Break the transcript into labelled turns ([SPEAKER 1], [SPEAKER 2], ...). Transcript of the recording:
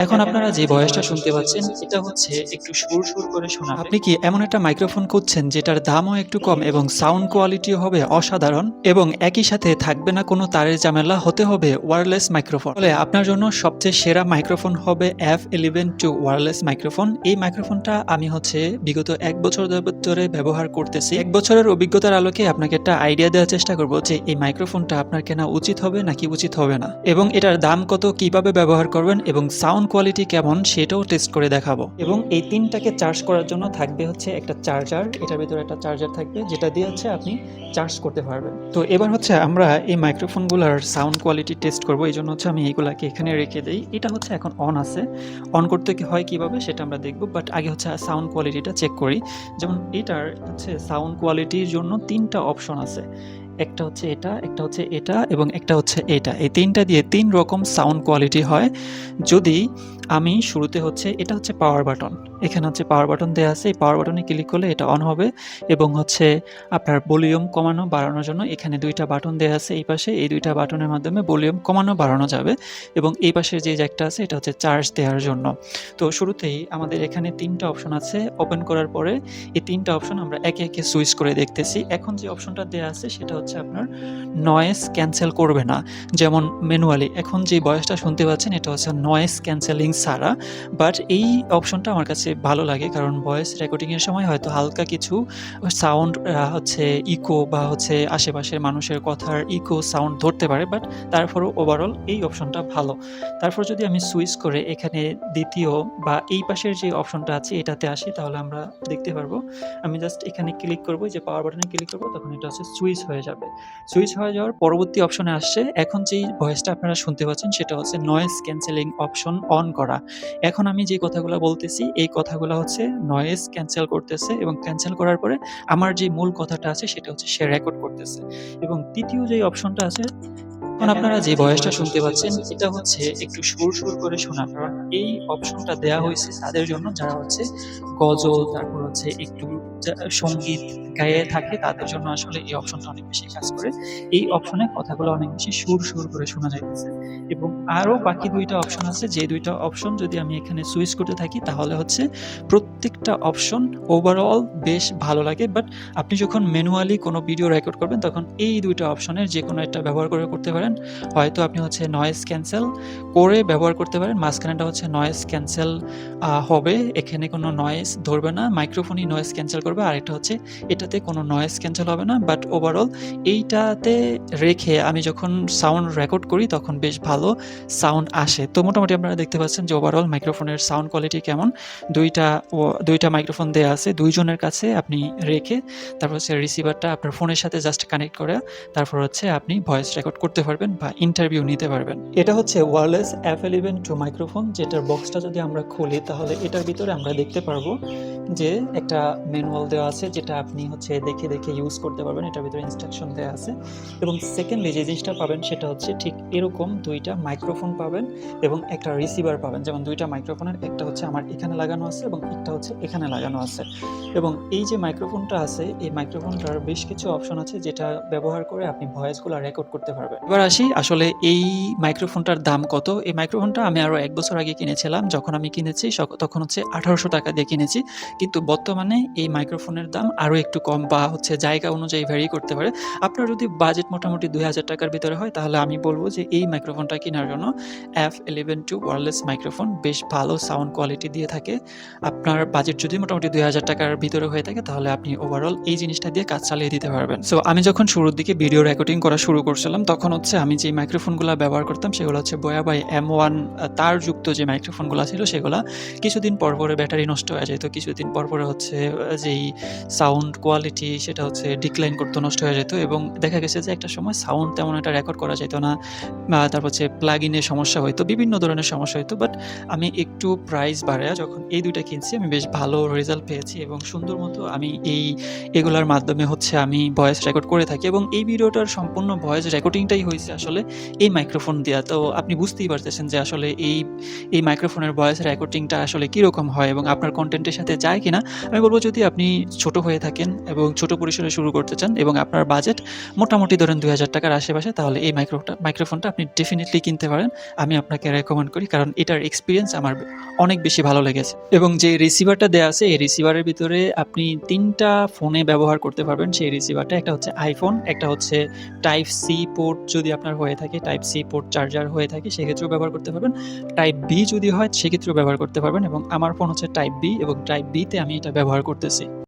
[SPEAKER 1] এখন আপনারা যে ভয়েসটা শুনতে পাচ্ছেন, এটা হচ্ছে একটু সুর করে শোনাবে। আপনি কি এমন একটা মাইক্রোফোন খুঁজছেন যেটার দামও একটু কম এবং সাউন্ড কোয়ালিটিও হবে অসাধারণ এবং একই সাথে থাকবে না কোনো তারের ঝামেলা, হতে হবে ওয়্যারলেস মাইক্রোফোন। তাহলে আপনার জন্য সবচেয়ে সেরা মাইক্রোফোন হবে F11 II ওয়্যারলেস মাইক্রোফোন। এই মাইক্রোফোনটা আমি বিগত ১ বছর ধরে ব্যবহার করতেছি। ১ বছরের অভিজ্ঞতার আলোকে আপনাকে একটা আইডিয়া দেওয়ার চেষ্টা করব যে এই মাইক্রোফোনটা আপনার কেনা উচিত হবে নাকি উচিত হবে না, এবং এটার দাম কত, কিভাবে ব্যবহার করবেন এবং সাউন্ড কোয়ালিটি কেমন সেটাও টেস্ট করে দেখাবো। এবং এই তিনটাকে চার্জ করার জন্য থাকবে একটা চার্জার। এটার ভিতরে একটা চার্জার থাকবে যেটা দিয়ে আপনি চার্জ করতে পারবেন। তো এবার আমরা এই মাইক্রোফোনগুলোর সাউন্ড কোয়ালিটি টেস্ট করব। এই জন্য আমি এইগুলাকে এখানে রেখে দেই। এটা এখন অন আছে। অন করতে হয় কিভাবে সেটা আমরা দেখব, বাট আগে সাউন্ড কোয়ালিটিটা চেক করি। যেমন এটার সাউন্ড কোয়ালিটির জন্য ৩টা অপশন আছে। একটা এটা, একটা এটা এবং একটা এটা। এই ৩টা দিয়ে ৩ রকম সাউন্ড কোয়ালিটি হয়। যদি আমি শুরুতে এটা পাওয়ার বাটন। এখানে পাওয়ার বাটন দেয়া আছে। এই পাওয়ার বাটনে ক্লিক করলে এটা অন হবে এবং আপনার ভলিউম কমানো বাড়ানোর জন্য এখানে ২টা বাটন দেয়া আছে এই পাশে। এই ২টা বাটনের মাধ্যমে ভলিউম কমানো বাড়ানো যাবে এবং এই পাশের যে জ্যাকটা আছে এটা চার্জ দেওয়ার জন্য। তো শুরুতেই আমাদের এখানে ৩টা অপশন আছে। ওপেন করার পরে এই ৩টা অপশন আমরা একে একে সুইচ করে দেখতেছি। এখন যে অপশনটা দেয়া আছে সেটা আপনার নয়েজ ক্যান্সেল করবে না, যেমন ম্যানুয়ালি। এখন যে ভয়েসটা শুনতে পাচ্ছেন এটা নয়েজ ক্যান্সেলিং ছাড়া। বাট এই অপশনটা আমার কাছে ভালো লাগে, কারণ ভয়েস রেকর্ডিংয়ের সময় হয়তো হালকা কিছু সাউন্ড ইকো বা আশেপাশের মানুষের কথার ইকো সাউন্ড ধরতে পারে, বাট তারপরও ওভারঅল এই অপশনটা ভালো। তারপর যদি আমি সুইচ করে এখানে দ্বিতীয় বা এই পাশের যে অপশনটা আছে এটাতে আসি, তাহলে আমরা দেখতে পারবো। আমি জাস্ট এখানে ক্লিক করব, যে পাওয়ার বাটনে ক্লিক করব, তখন এটা সুইচ হয়ে যাবে। সুইচ হয়ে যাওয়ার পরবর্তী অপশনে আসছে, এখন যেই ভয়েসটা আপনারা শুনতে পাচ্ছেন সেটা নয়েজ ক্যান্সেলিং অপশন অন করা। এখন আমি যে কথাগুলো বলতেছি এই কথাগুলো নয়েজ ক্যান্সেল করতেছে এবং ক্যান্সেল করার পরে আমার যে মূল কথাটা আছে সেটা সে রেকর্ড করতেছে। এবং তৃতীয় যে অপশনটা আছে, এখন আপনারা যে ভয়েসটা শুনতে পাচ্ছেন এটা একটু সুর করে শোনা, কারণ এই অপশনটা দেয়া হয়েছে তাদের জন্য যারা গজল, তারপর একটু সঙ্গীত গায়ে থাকে, তাদের জন্য আসলে এই অপশনটা অনেক বেশি কাজ করে। এই অপশনে কথাগুলো অনেক বেশি সুর করে শোনা যাইতেছে। এবং আরো বাকি ২টা অপশন আছে, যে ২টা অপশন যদি আমি এখানে সুইচ করতে থাকি তাহলে প্রত্যেকটা অপশন ওভারঅল বেশ ভালো লাগে। বাট আপনি যখন ম্যানুয়ালি কোনো ভিডিও রেকর্ড করবেন তখন এই ২টা অপশনের যেকোনো একটা ব্যবহার করে করতে পারেন। হয়তো আপনি নয়েজ ক্যান্সেল করে ব্যবহার করতে পারেন। মাঝখানেটা নয়েজ ক্যান্সেল হবে, এখানে কোনো নয়েজ ধরবে না, মাইক্রোফোনই নয়েজ ক্যান্সেল করবে। আর এটাতে কোনো নয়েজ ক্যান্সেল হবে না। বাট ওভারঅল এইটাতে রেখে আমি যখন সাউন্ড রেকর্ড করি তখন বেশ ভালো সাউন্ড আসে। তো মোটামুটি আপনারা দেখতে পাচ্ছেন যে ওভারঅল মাইক্রোফোনের সাউন্ড কোয়ালিটি কেমন। ২টা মাইক্রোফোন দেয়া আছে, ২ জনের কাছে আপনি রেখে তারপর রিসিভারটা আপনার ফোনের সাথে জাস্ট কানেক্ট করে তারপর আপনি ভয়েস রেকর্ড করতে পারবেন বা ইন্টারভিউ নিতে পারবেন। এটা ওয়্যারলেস F11 II মাইক্রোফোন, যেটার বক্সটা যদি আমরা খুলি তাহলে এটার ভিতরে আমরা দেখতে পারবো যে একটা ম্যানুয়াল দেওয়া আছে, যেটা আপনি দেখে ইউজ করতে পারবেন। এটার ভিতরে ইনস্ট্রাকশন দেওয়া আছে। এবং সেকেন্ডলি যে জিনিসটা পাবেন সেটা ঠিক এরকম 2টা মাইক্রোফোন পাবেন এবং একটা রিসিভার পাবেন। যেমন 2টা মাইক্রোফোনের একটা আমার এখানে লাগানো আছে এবং একটা এখানে লাগানো আছে। এবং এই যে মাইক্রোফোনটা আছে, এই মাইক্রোফোনটার বেশ কিছু অপশন আছে যেটা ব্যবহার করে আপনি ভয়েসগুলো রেকর্ড করতে পারবেন। এবার আসি আসলে এই মাইক্রোফোনটার দাম কত। এই মাইক্রোফোনটা আমি আরো ১ বছর আগে কিনেছিলাম। যখন আমি কিনেছি তখন ১৮০০ টাকা দিয়ে কিনেছি। কিন্তু বর্তমানে এই মাইক্রোফোনের দাম আরো একটু কম বা জায়গা অনুযায়ী ভ্যারি করতে পারে। আপনার যদি বাজেট মোটামুটি ২,০০০ টাকার ভিতরে হয় তাহলে আমি বলব যে এই মাইক্রোফোনটা কেনার জন্য F11 II ওয়্যারলেস মাইক্রোফোন বেশ ভালো সাউন্ড কোয়ালিটি দিয়ে থাকে। আপনার বাজেট যদি মোটামুটি ২,০০০ টাকার ভিতরে হয়ে থাকে তাহলে আপনি ওভারঅল এই জিনিসটা দিয়ে কাজ চালিয়ে দিতে পারবেন। সো আমি যখন শুরুর দিকে ভিডিও রেকর্ডিং করা শুরু করছিলাম তখন আমি যে মাইক্রোফোনগুলো ব্যবহার করতাম সেগুলো বোয়াবাই M1 তারযুক্ত যে মাইক্রোফোনগুলো ছিল সেগুলা কিছুদিন পর ব্যাটারি নষ্ট হয়ে যেত, কিছুদিন পর যেই সাউন্ড কোয়ালিটি সেটা ডিক্লাইন করতে নষ্ট হয়ে যেত এবং দেখা গেছে যে একটা সময় সাউন্ড তেমন একটা রেকর্ড করা যেত না। তারপর প্লাগ ইনের সমস্যা হইতো, বিভিন্ন ধরনের সমস্যা হইতো। বাট আমি একটু প্রাইস বাড়ায় যখন এই ২টা কিনছি আমি বেশ ভালো রেজাল্ট পেয়েছি এবং সুন্দর মতো আমি এগুলার মাধ্যমে আমি ভয়েস রেকর্ড করে থাকি এবং এই ভিডিওটার সম্পূর্ণ ভয়েস রেকর্ডিংটাই হয়েছে আসলে এই মাইক্রোফোন দেওয়া। তো আপনি বুঝতেই পারতেছেন যে আসলে এই মাইক্রোফোনের ভয়েস রেকর্ডিংটা আসলে কীরকম হয় এবং আপনার কন্টেন্টের সাথে যায় কিনা। আমি বলবো যদি আপনি ছোট হয়ে থাকেন এবং ছোট পরিসরে শুরু করতে চান এবং আপনার বাজেট মোটামুটি ধরেন ৳২,০০০ আশেপাশে, তাহলে এই মাইক্রোফোনটা আপনি ডেফিনিটলি কিনতে পারেন। আমি আপনাকে রেকমেন্ড করি, কারণ এটার এক্সপেরিয়েন্স আমার অনেক বেশি ভালো লেগেছে। এবং যে রিসিভারটা দেয়া আছে, এই রিসিভারের ভিতরে আপনি ৩ টা ফোনে ব্যবহার করতে পারবেন সেই রিসিভারটা। একটা হচ্ছে iPhone, একটা হচ্ছে টাইপ সি পোর্ট যদি আপনার হয়ে থাকে, টাইপ সি পোর্ট চার্জার হয়ে থাকে সেক্ষেত্রেও ব্যবহার করতে পারবেন। টাইপ বি যদি হয় সেক্ষেত্রেও ব্যবহার করতে পারবেন এবং আমার ফোন হচ্ছে টাইপ বি এবং টাইপ বি তে আমি এটা ব্যবহার করতেছি।